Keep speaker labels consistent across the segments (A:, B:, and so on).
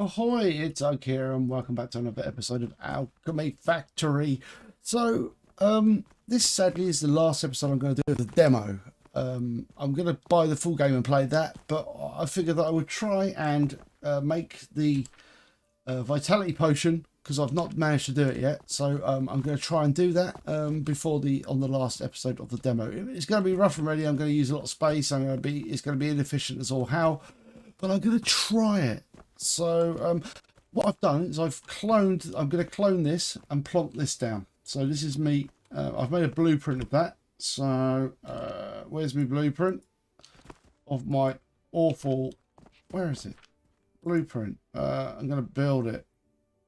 A: Ahoy, it's Oak here and welcome back to another episode of Alchemy Factory. So, this sadly is the last episode I'm going to do of the demo. I'm going to buy the full game and play that, but I figured that I would try and make the vitality potion because I've not managed to do it yet. So I'm going to try and do that before on the last episode of the demo. It's going to be rough and ready. I'm going to use a lot of space. It's going to be inefficient as all how, but I'm going to try it. So what I've done is I'm going to clone this and plonk this down. So this is me. I've made a blueprint of that. So where's my blueprint of my awful, where is it? Blueprint. I'm going to build it.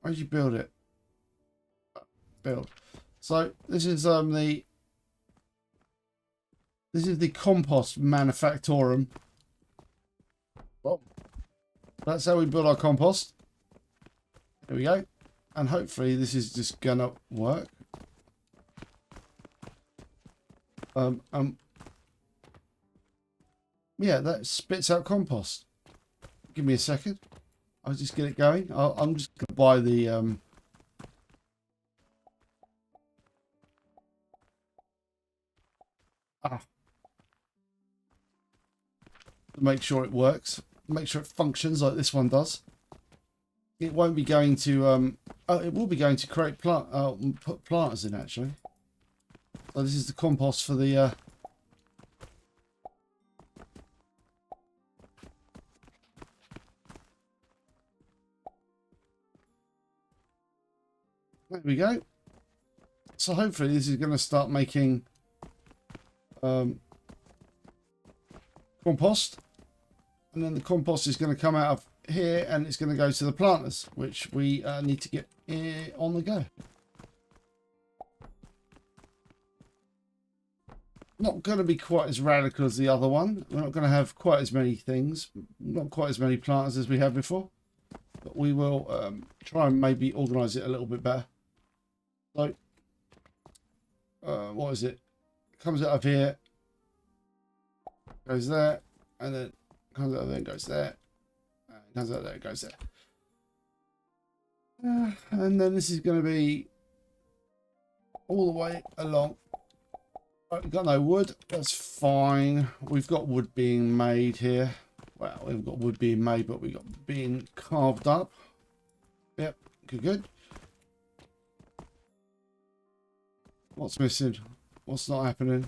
A: Where did you build it? Build. So this is the compost manufactorum. Oh. That's how we build our compost. There we go. And hopefully this is just gonna work. Yeah, that spits out compost. Give me a second. I'll just get it going. I'm just gonna buy the to make sure it works. Make sure it functions like this one does. It won't be going to it will be going to create put planters in actually. So this is the compost for the there we go. So hopefully this is going to start making compost. And then the compost is going to come out of here and it's going to go to the planters, which we need to get on the go. Not going to be quite as radical as the other one. We're not going to have quite as many things, not quite as many planters as we had before. But we will try and maybe organise it a little bit better. So, what is it? It comes out of here, goes there, and then comes out there and goes there. Comes out there and goes there. And then this is going to be all the way along. Right, we've got no wood. That's fine. We've got wood being made here. Well, we've got wood being made, but we've got being carved up. Yep, good. What's missing? What's not happening?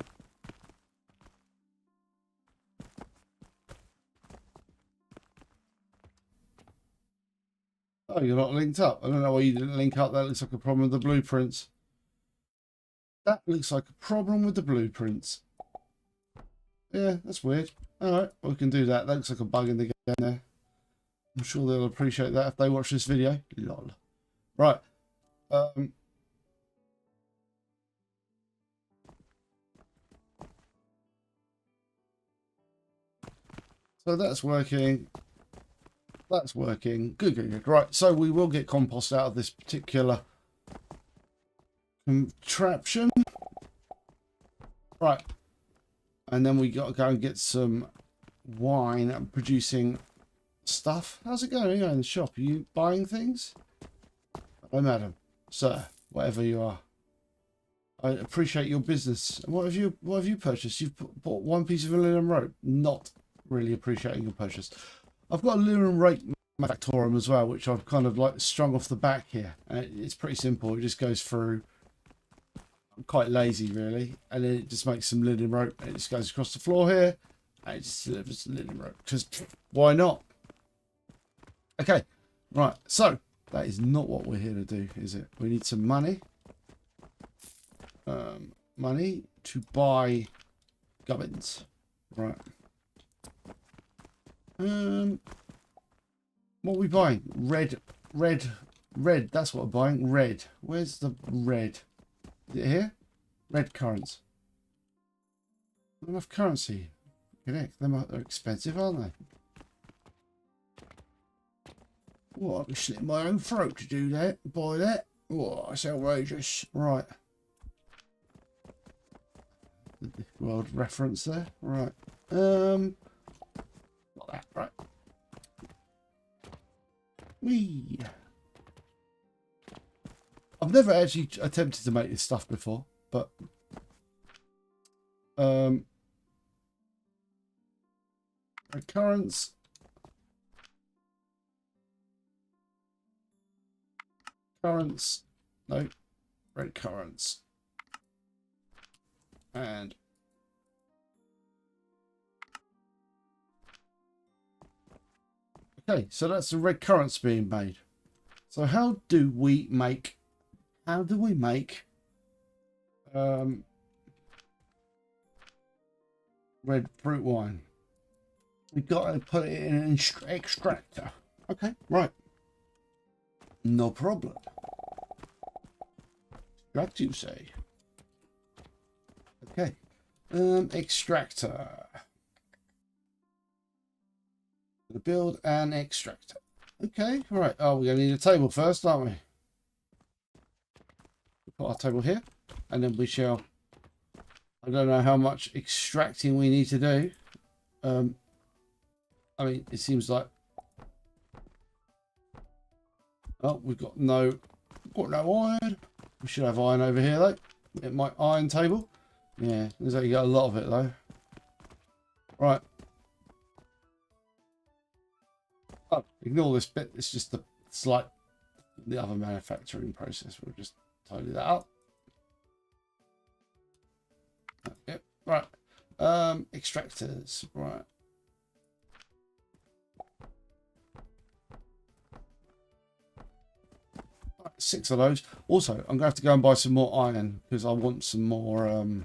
A: Oh, you're not linked up. I don't know why you didn't link up. That looks like a problem with the blueprints. That looks like a problem with the blueprints. Yeah, that's weird. Alright, we can do that. That looks like a bug in the game there. I'm sure they'll appreciate that if they watch this video. Lol. Right. So that's working. That's working. Good. Right, so we will get compost out of this particular contraption. Right. And then we got to go and get some wine and producing stuff. How's it going? Are you in the shop? Are you buying things? Hello, madam. Sir, whatever you are. I appreciate your business. What have you purchased? You've bought one piece of linen rope. Not really appreciating your purchase. I've got a linen rope manufactorum as well, which I've kind of like strung off the back here. And it's pretty simple. It just goes through. I'm quite lazy really, and then it just makes some linen rope. And it just goes across the floor here, and it just delivers linen rope. Because why not? Okay, right. So that is not what we're here to do, is it? We need some money. Money to buy gubbins. Right. What are we buying? Red. That's what I'm buying. Red. Where's the red? Is it here? Red currants. Not enough currency. They're expensive, aren't they? Well, I can slit my own throat to do that. Buy that. Oh, that's outrageous. Right. World reference there. Right. Not that. Right. Whee! I've never actually attempted to make this stuff before, but recurrence. Currents. No. Red currants. And okay, so that's the red currants being made. So how do we make red fruit wine? We've got to put it in an extractor. Okay, right. No problem. Extract, you say? Okay. Extractor. Build an extractor. Okay, right. Oh, we're going to need a table first, aren't we? We'll put our table here, and then we shall. I don't know how much extracting we need to do. I mean, it seems like. Oh, we've got no iron. We should have iron over here though. At my iron table. Yeah, looks like you got a lot of it though. Right. Oh, ignore this bit. It's just the other manufacturing process. We'll just tidy that up. Yep. Right. Extractors. Right. 6 of those. Also, I'm going to have to go and buy some more iron because I want some more. I'm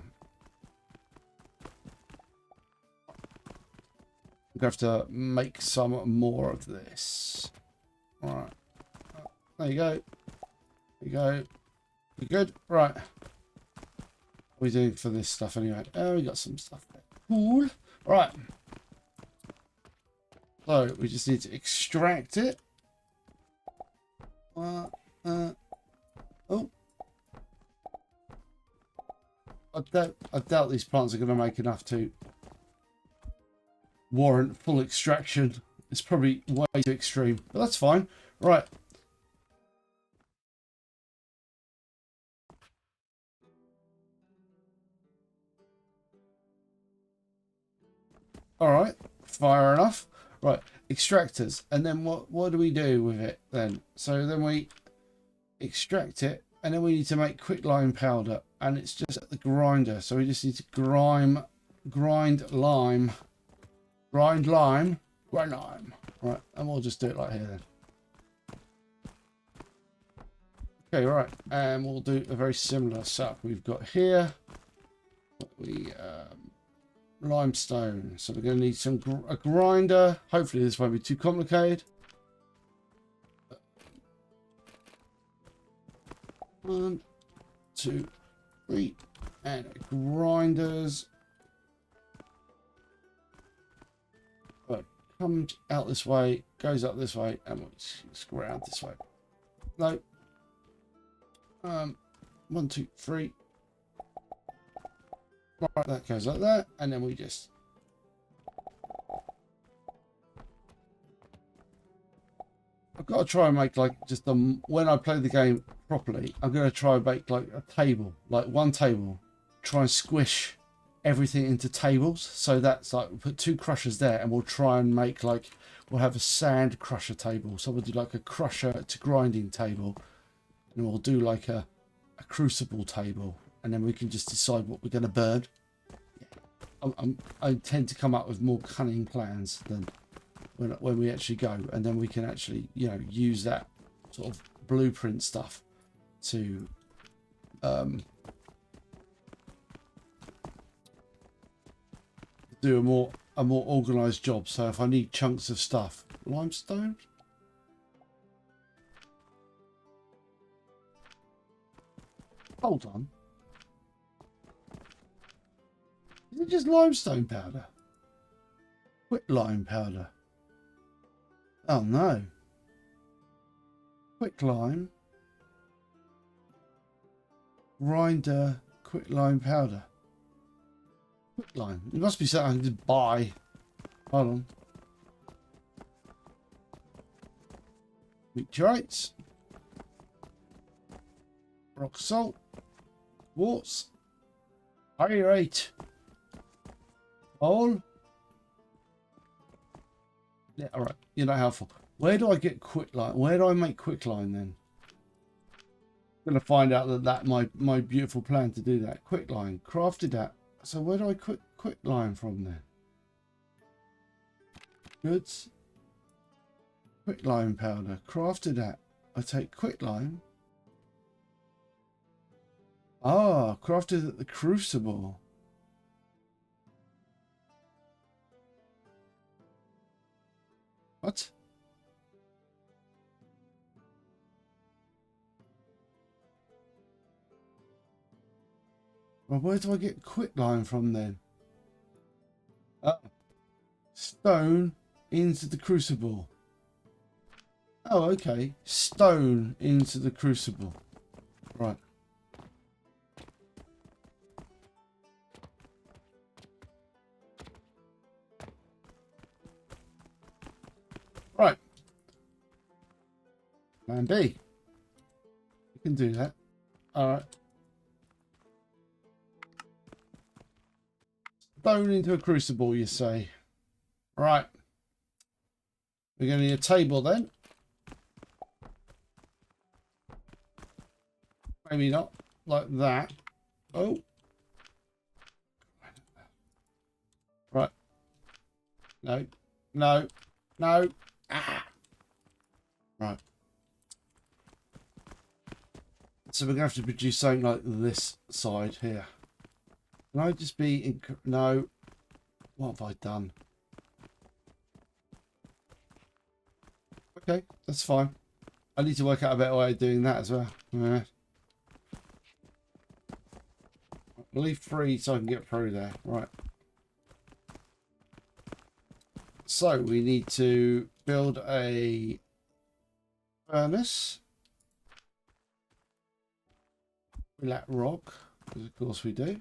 A: going to have to make some more of this. All right. There you go. There you go. You good? Right. What are we doing for this stuff anyway? Oh, we got some stuff there. Cool. Right. So we just need to extract it. Oh. I doubt these plants are going to make enough to warrant full extraction. It's probably way too extreme, but that's fine. Right. All right. Fire enough. Right. Extractors. And then what do we do with it then? So then we extract it, and then we need to make quicklime powder, and it's just at the grinder. So we just need to grind lime. Right, and we'll just do it like here then. Okay, right, and we'll do a very similar setup we've got here. Limestone. So we're going to need a grinder. Hopefully this won't be too complicated. 1, 2, 3, and grinders. But comes out this way, goes up this way, and we'll just go around this way. No. 1, 2, 3. Right, that goes like that, and then we just. I've got to try and make like just when I play the game properly, I'm going to try and make like a table, like one table, try and squish everything into tables. So that's like, we'll put 2 crushers there, and we'll try and make like, we'll have a sand crusher table. So we'll do like a crusher to grinding table, and we'll do like a crucible table, and then we can just decide what we're going to burn. I tend to come up with more cunning plans than when we actually go, and then we can actually, you know, use that sort of blueprint stuff to do a more organized job. So if I need chunks of stuff, limestone. Hold on. Is it just limestone powder? Quicklime powder. Oh no. Quicklime. Grinder quicklime powder. Quicklime. It must be something I can just buy. Hold on. meteorites, rock salt, quartz, pyrite, coal. Yeah, all right. You're not helpful. Where do I get quicklime? Where do I make quicklime then? I'm gonna find out that my beautiful plan to do that. Quicklime, crafted that. So where do I quicklime from then? Goods. Quicklime powder, crafted that. I take quicklime. Ah, crafted at the crucible. What? Well, where do I get quicklime from then? Stone into the crucible. Oh, okay. Stone into the crucible. Right. Right. Plan B. You can do that. Alright. Stone into a crucible, you say. Right. We're going to need a table then. Maybe not like that. Oh. Right. No. No. No. Ah. Right. So we're going to have to produce something like this side here. Can I just be in... No. What have I done? Okay, that's fine. I need to work out a better way of doing that as well. Yeah. Leave 3 so I can get through there. Right. So we need to build a furnace. We lack rock, because of course we do.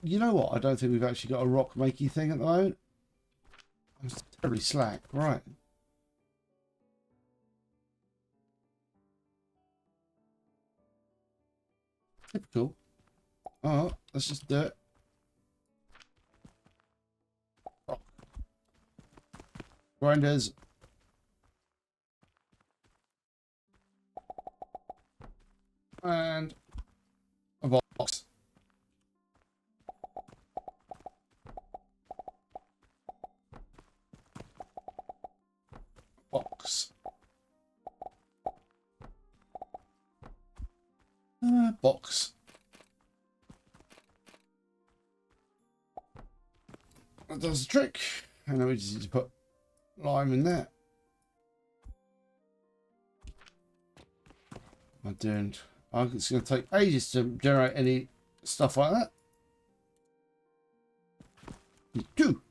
A: You know what? I don't think we've actually got a rock makey thing at the moment. I'm terribly slack. Right. Typical. Oh, let's just do it. Oh. Grinders. And a box. Box. Box. That does the trick. And then we just need to put lime in there. I'm doing. It's going to take ages to generate any stuff like that. You do.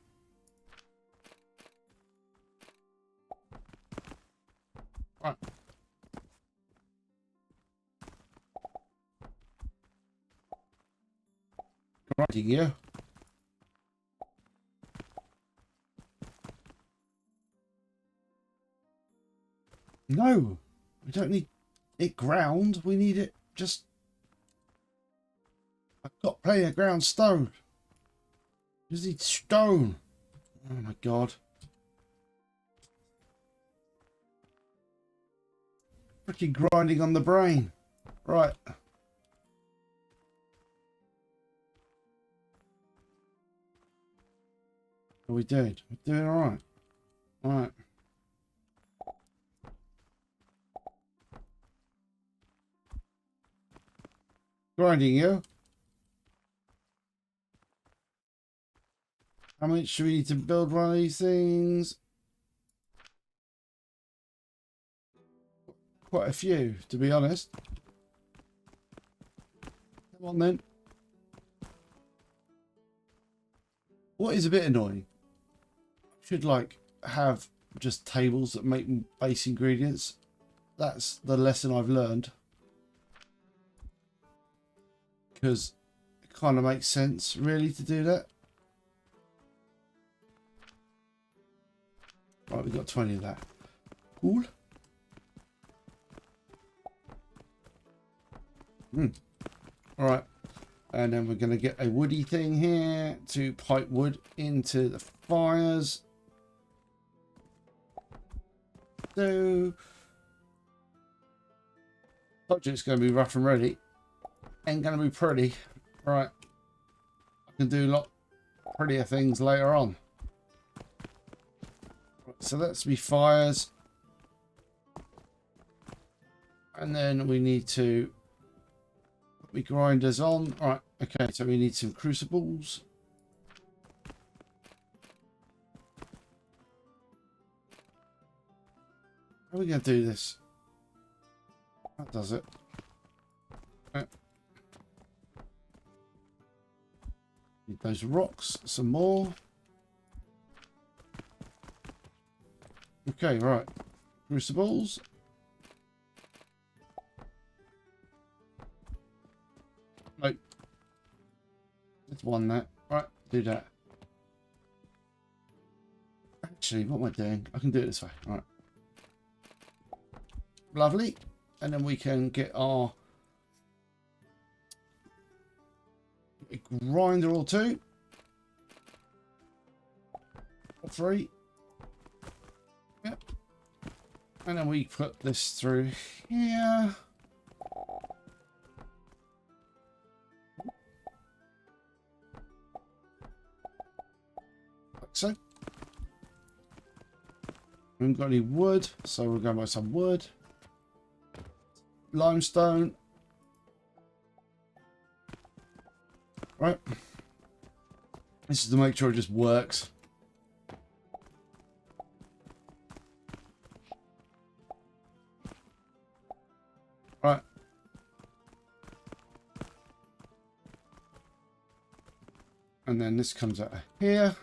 A: Right. Grinding, yeah. No, we don't need it ground. We need it just... I've got plenty of ground stone. Just need stone. Oh my god. Freaking grinding on the brain. Right. What are we doing? We're doing alright. Alright. Grinding, you. How much should we need to build one of these things? Quite a few, to be honest. Come on then. What is a bit annoying? Should like have just tables that make base ingredients. That's the lesson I've learned. Because it kind of makes sense really to do that. Right, we got 20 of that. Cool. All right. And then we're going to get a woody thing here to pipe wood into the fires. So, budget's going to be rough and ready. Ain't going to be pretty. Right. I can do a lot prettier things later on. Right, so that's me fires. And then we need to put me grinders on. All right. Okay. So we need some crucibles. How are we going to do this? That does it. Right. Need those rocks, some more. Okay, right. Crucibles. Nope. There's one there. Right, do that. Actually, what am I doing? I can do it this way. All right. Lovely. And then we can get our grinder or two. Or three. Yep. And then we put this through here. Like so. We haven't got any wood, so we're going to buy some wood. Limestone. Right. This is to make sure it just works. Right. And then this comes out of here.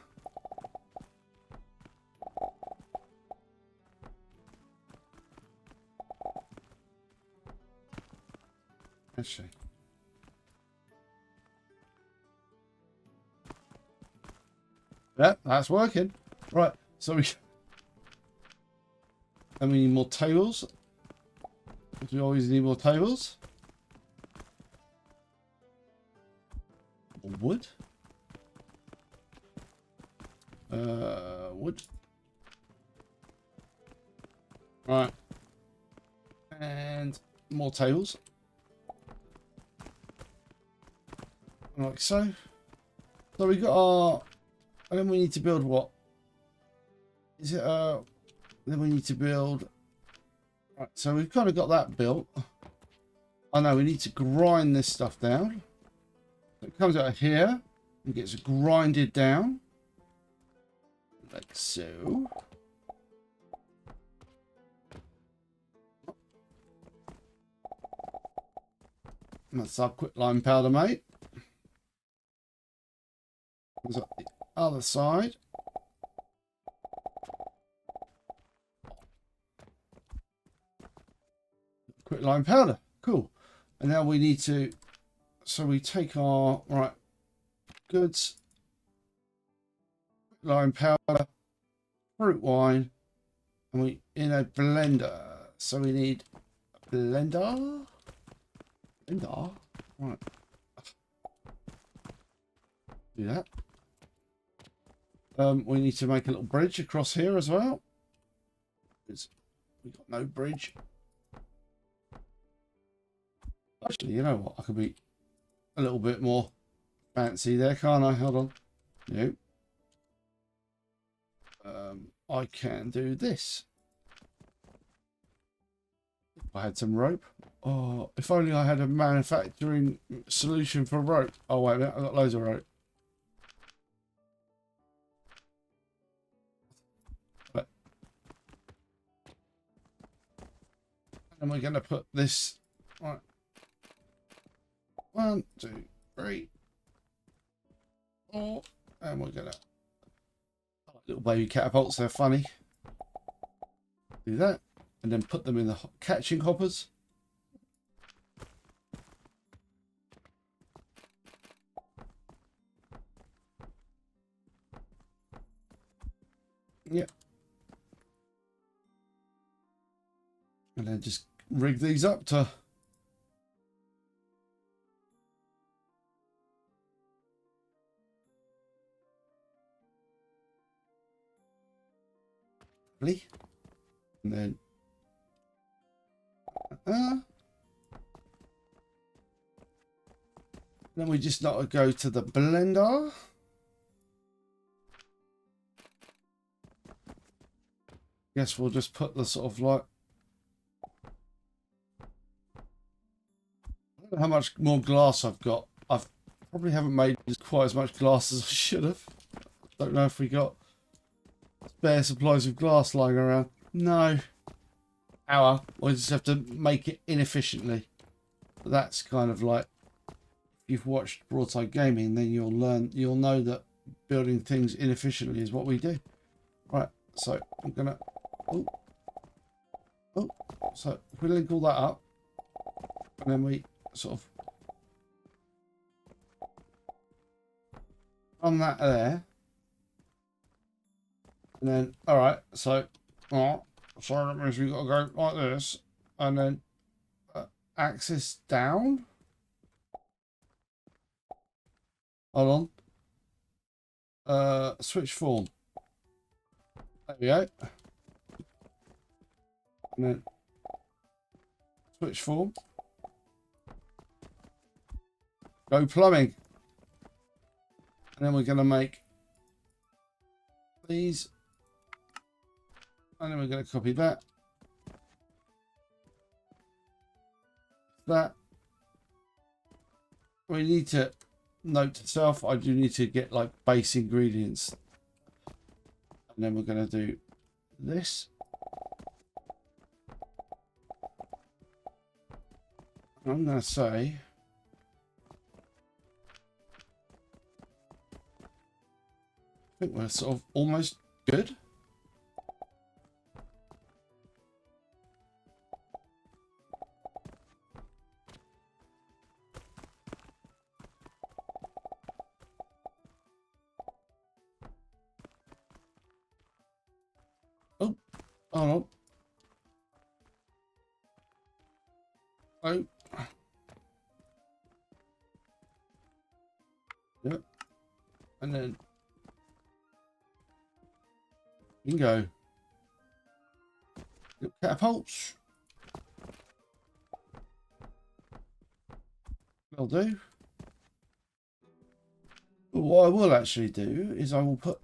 A: Actually. Yeah, that's working. Right, so we need more tables. We always need more tables. More wood. Wood. Right. And more tables. Like so. So we got our... And then we need to build what? Is it then we need to build... Right, so we've kind of got that built. Oh no, we need to grind this stuff down. So it comes out of here and gets grinded down. Like so. And that's our quicklime powder, mate. Comes up the other side. Quicklime powder. Cool. And now we need to... So we take our... Right. Goods. Lime powder. Fruit wine. And we... In a blender. So we need... A blender. Blender. Right. Do that. We need to make a little bridge across here as well. Because we've got no bridge. Actually, you know what? I could be a little bit more fancy there, can't I? Hold on. Nope. I can do this. If I had some rope. Oh, if only I had a manufacturing solution for rope. Oh, wait a minute. I've got loads of rope. But, and we're going to put this... Right. 1, 2, 3, 4, and we're gonna little baby catapults. They're funny. Do that, and then put them in the catching hoppers. Yep. And then just rig these up to... And then... then we just not go to the blender. Guess we'll just put the sort of like... I don't know how much more glass I've got. I've probably haven't made quite as much glass as I should have. Don't know if we got spare supplies of glass lying around. No. Hour. We just have to make it inefficiently. But that's kind of like, if you've watched Broadside Gaming, then you'll know that building things inefficiently is what we do. Right, so I'm gonna... So if we link all that up, and then we sort of on that there, and then alright, so that means we've got to go like this, and then axis down. Hold on. Switch form. There we go. And then switch form. Go plumbing. And then we're going to make these. And then we're going to copy that. That. We need to note to self, I do need to get like base ingredients. And then we're going to do this. I'm going to say I think we're sort of almost good. Oh, hold on. Oh. Yep. And then bingo. Catapults. That'll do. But what I will actually do is I will put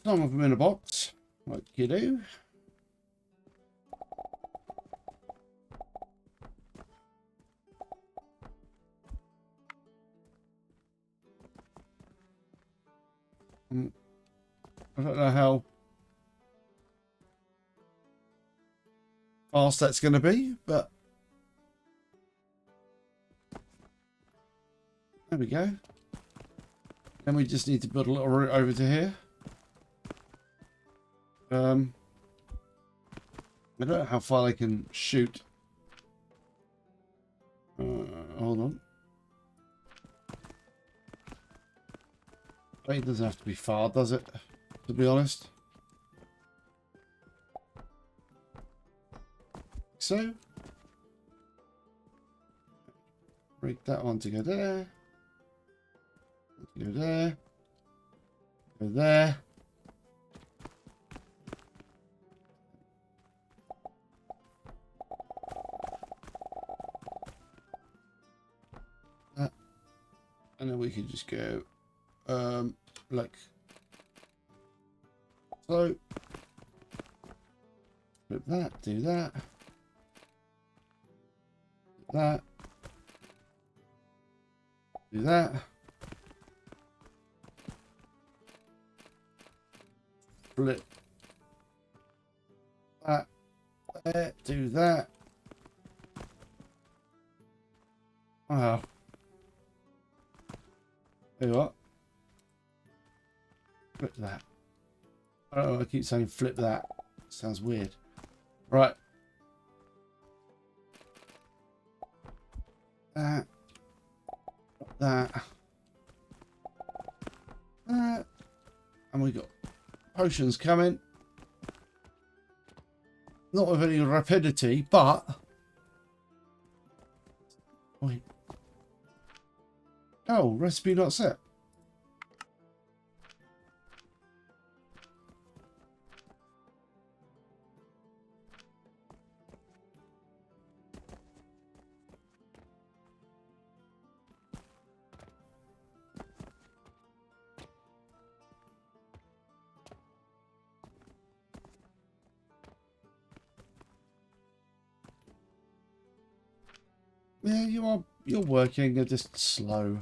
A: some of them in a box, like you do. I don't know how fast that's going to be, but there we go. Then we just need to build a little route over to here. I don't know how far they can shoot. Hold on. It doesn't have to be far, does it? To be honest. So. Break that one to go there. Go there. Go there. That. And then we could just go like so. Flip that, do that. That. Do that. Flip that. There, do that. Wow. There you are. Flip that. Oh, I keep saying flip that. Sounds weird. Right. That. That. That. And we got potions coming. Not with any rapidity, but... Wait. Oh, recipe not set. Yeah, you are. You're working. You're just slow.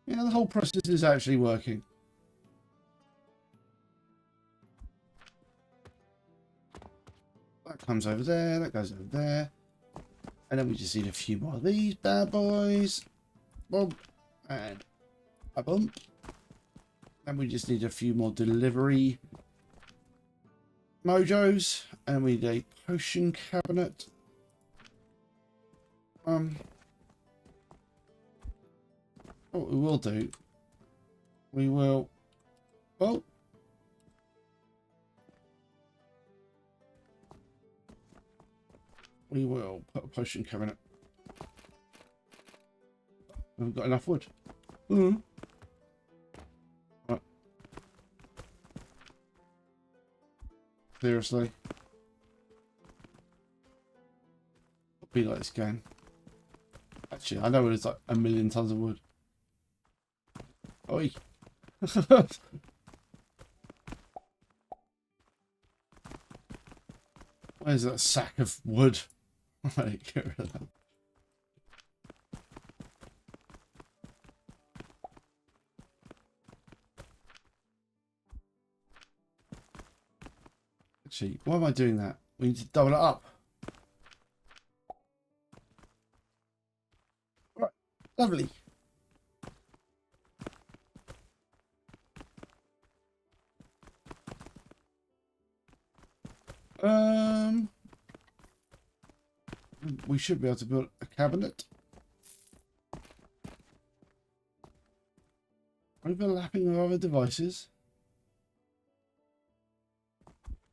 A: Yeah, the whole process is actually working. That comes over there. That goes over there. And then we just need a few more of these bad boys. Boom. And a bump. And we just need a few more delivery mojos. And we need a potion cabinet. What we will do, we will, well, we will put a potion cabinet. We've got enough wood. Right. Seriously. It'll be like this game. Actually, I know it's like 1,000,000 tons of wood. Oi. Where's that sack of wood? Right, get rid of that. Actually, why am I doing that? We need to double it up. Right, lovely. We should be able to build a cabinet. Overlapping with other devices.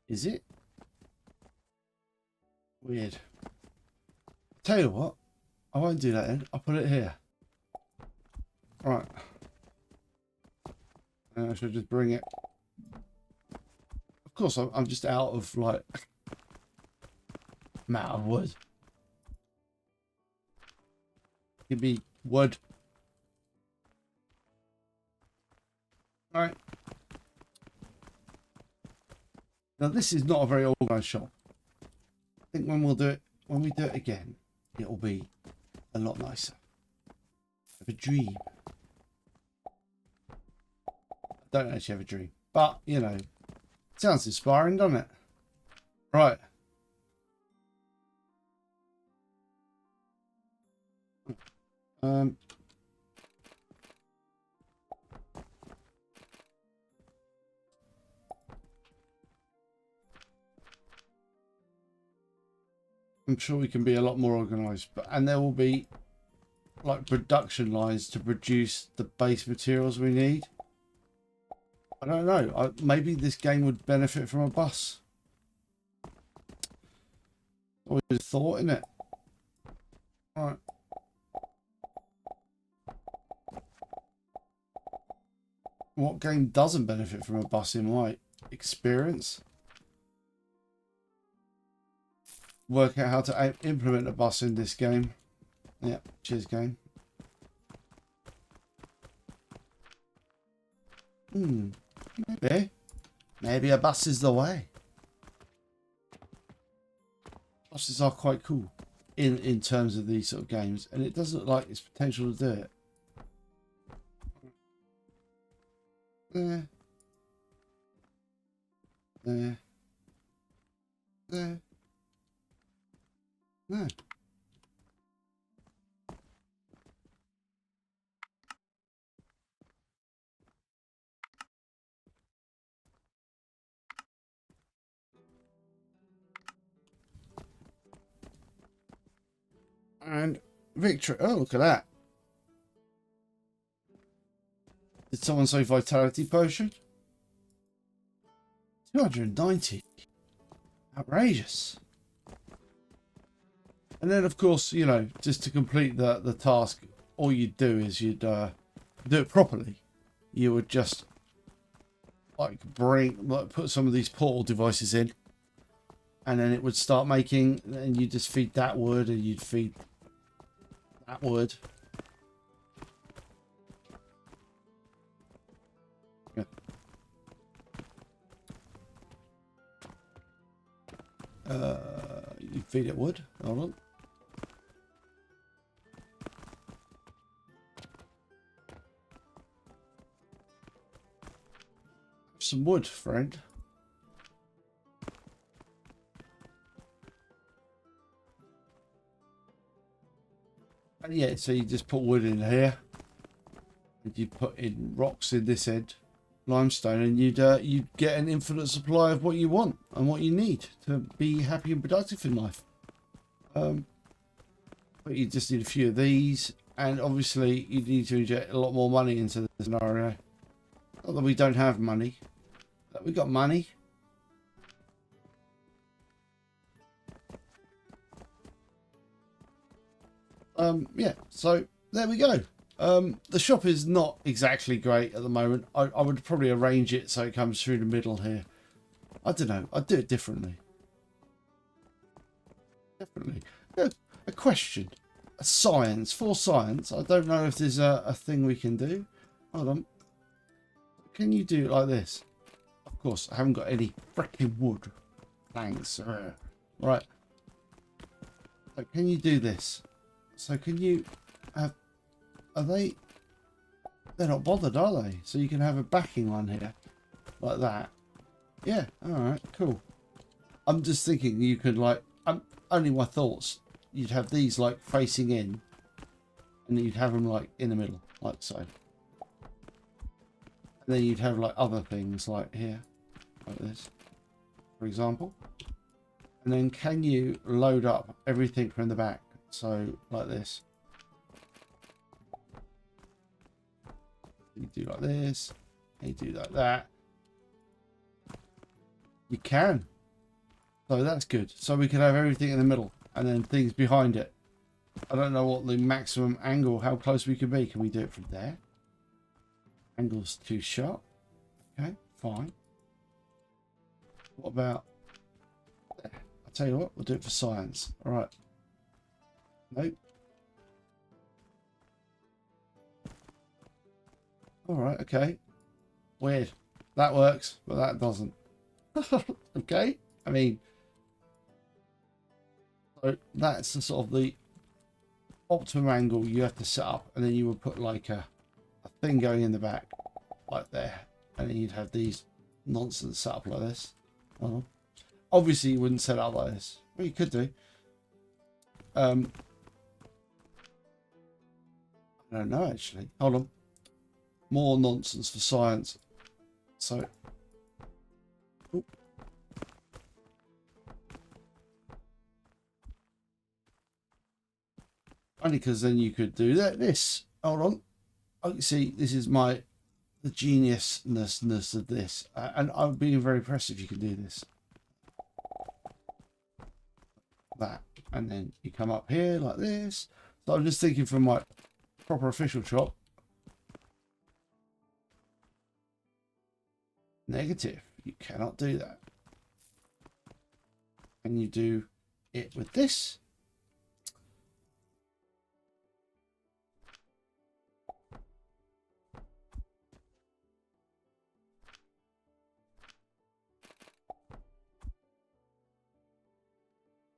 A: Is it? Weird. Tell you what, I won't do that then. I'll put it here. Right. And I should just bring it. Of course, I'm just out of like amount of wood. Give me wood. All right. Now this is not a very organised shop. I think when we do it again, it will be a lot nicer. I have a dream. I don't actually have a dream, but you know, sounds inspiring, doesn't it? Right. I'm sure we can be a lot more organised, and there will be like production lines to produce the base materials we need. I don't know. Maybe this game would benefit from a bus. Always a thought, innit? All right. What game doesn't benefit from a bus in my experience? Work out how to implement a bus in this game. Yeah, cheers game. Maybe a bus is the way. Buses are quite cool in terms of these sort of games, and it does look like it's potential to do it. There. There. There. No. And victory. Oh, look at that. Did someone say vitality potion? 290. Outrageous. And then, of course, you know, just to complete the task, all you'd do is you'd do it properly. You would just like put some of these portal devices in, and then it would start making, and you just feed that wood, and you'd feed that wood. Yeah. You feed it wood. Hold on. Some wood, friend. And yeah, so you just put wood in here, and you put in rocks in this end, limestone, and you'd get an infinite supply of what you want and what you need to be happy and productive in life. But you just need a few of these, and obviously you need to inject a lot more money into the scenario. Not that we don't have money, but we got money. Yeah, so there we go. The shop is not exactly great at the moment. I would probably arrange it so it comes through the middle here. I don't know. I'd do it differently. Definitely. A question. A science. For science. I don't know if there's a thing we can do. Hold on. Can you do it like this? Of course, I haven't got any freaking wood. Thanks. Right. So can you do this? So can you have... Are they... They're not bothered, are they? So you can have a backing one here. Like that. Yeah. Alright. Cool. I'm just thinking you could like... only my thoughts. You'd have these like facing in. And you'd have them like in the middle. Like so. And then you'd have like other things like here. Like this. For example. And then can you load up everything from the back? So like this. You do like this. You do like that. You can. So that's good. So we can have everything in the middle and then things behind it. I don't know what the maximum angle, how close we can be. Can we do it from there? Angle's too sharp. Okay, fine. What about there? I'll tell you what, we'll do it for science. All right. Nope. All right, okay. Weird. That works, but that doesn't. Okay. I mean, so that's the sort of the optimum angle you have to set up, and then you would put like a thing going in the back, like there, and then you'd have these nonsense set up like this. Obviously, you wouldn't set it up like this. Well, you could do. I don't know actually. Hold on. More nonsense for science. So. Ooh. Only because then you could do that. This. Hold on. Oh, see, this is the geniusness of this, and I would be very impressed if you could do this. That, and then you come up here like this. So I'm just thinking from my proper official shop. Negative. You cannot do that. Can you do it with this?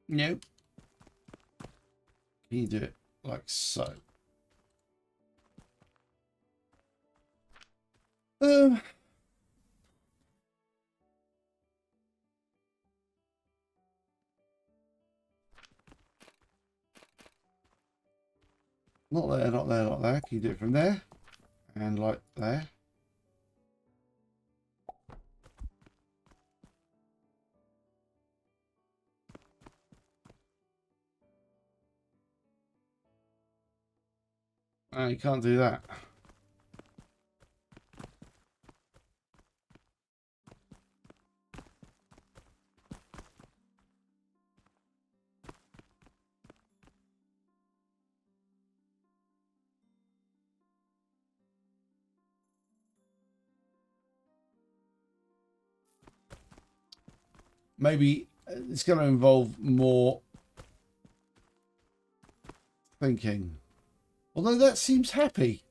A: Nope. Can you do it like so? Not there, not there, not there. Can you do it from there? And like there? No, you can't do that. maybe it's going to involve more thinking. Although that seems happy.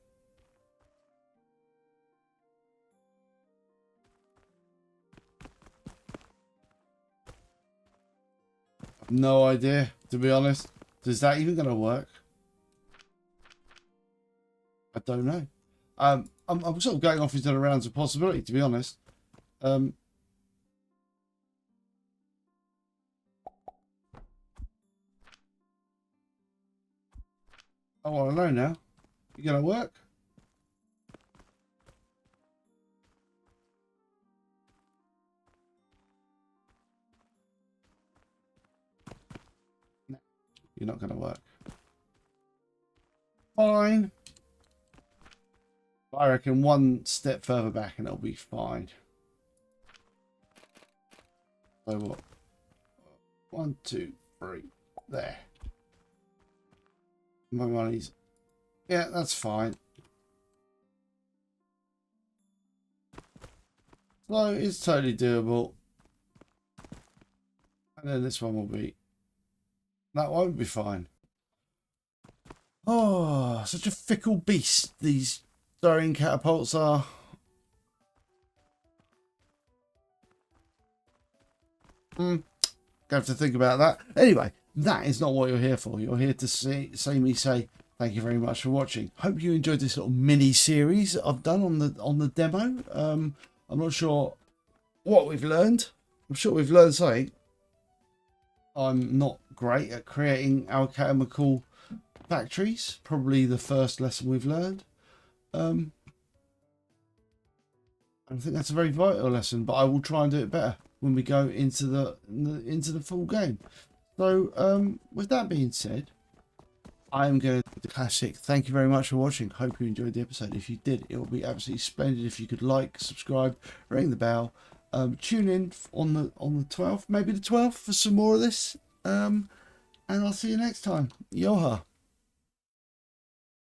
A: No idea, to be honest. Is that even going to work? I don't know. I'm sort of going off into the rounds of possibility, to be honest. I want to know now. You going to work? No, you're not going to work. Fine. I reckon one step further back and it'll be fine. So what? 1, 2, 3. There. My money's... Yeah, that's fine. So it's totally doable. And then this one will be... That won't be fine. Oh, such a fickle beast these throwing catapults are. Gonna have to think about that. Anyway, that is not what you're here for. You're here to see me say thank you very much for watching. Hope you enjoyed this little mini series I've done on the demo. I'm not sure what we've learned. I'm sure we've learned something. I'm not great at creating alchemical factories. Probably the first lesson we've learned. I think that's a very vital lesson, but I will try and do it better when we go into the full game. So with that being said, I am going to do the classic. Thank you very much for watching. Hope you enjoyed the episode. If you did, it would be absolutely splendid if you could like, subscribe, ring the bell, tune in on the 12th, maybe the 12th, for some more of this. And I'll see you next time. Yoha.